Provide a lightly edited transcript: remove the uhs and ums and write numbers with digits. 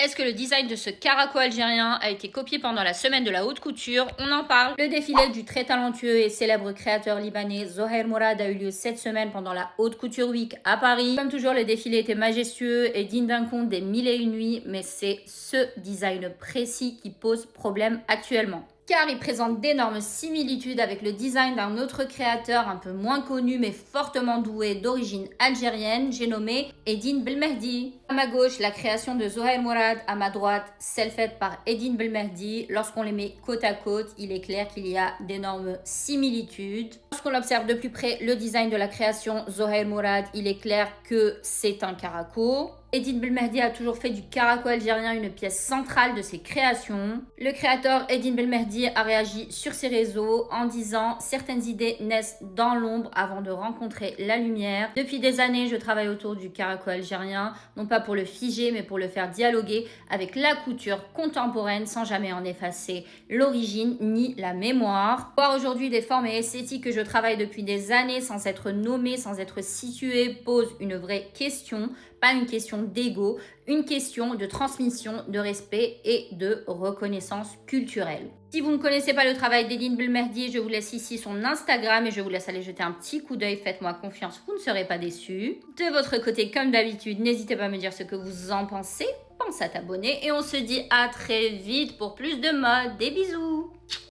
Est-ce que le design de ce caraco algérien a été copié pendant la semaine de la haute couture? On en parle. Le défilé du très talentueux et célèbre créateur libanais Zohair Morad a eu lieu cette semaine pendant la Haute Couture Week à Paris. Comme toujours, le défilé était majestueux et digne d'un conte des mille et une nuits, mais c'est ce design précis qui pose problème actuellement. Car il présente d'énormes similitudes avec le design d'un autre créateur un peu moins connu mais fortement doué d'origine algérienne, j'ai nommé Edine Belmehdi. À ma gauche, la création de Zohair Morad, à ma droite, celle faite par Edine Belmehdi. Lorsqu'on les met côte à côte, il est clair qu'il y a d'énormes similitudes. Lorsqu'on observe de plus près le design de la création Zohair Morad, il est clair que c'est un caraco. Edine Belmehdi a toujours fait du caraco algérien une pièce centrale de ses créations. Le créateur Edine Belmehdi a réagi sur ses réseaux en disant « Certaines idées naissent dans l'ombre avant de rencontrer la lumière. Depuis des années, je travaille autour du caraco algérien, non pas pour le figer, mais pour le faire dialoguer avec la couture contemporaine sans jamais en effacer l'origine ni la mémoire. Voir aujourd'hui des formes et esthétiques que je travaille depuis des années sans être nommées, sans être situées, pose une vraie question. Pas une question d'ego, une question de transmission, de respect et de reconnaissance culturelle. Si vous ne connaissez pas le travail d'Edine Belmehdi, je vous laisse ici son Instagram et je vous laisse aller jeter un petit coup d'œil. Faites-moi confiance, vous ne serez pas déçus. De votre côté, comme d'habitude, n'hésitez pas à me dire ce que vous en pensez. Pense à t'abonner et on se dit à très vite pour plus de mode. Des bisous!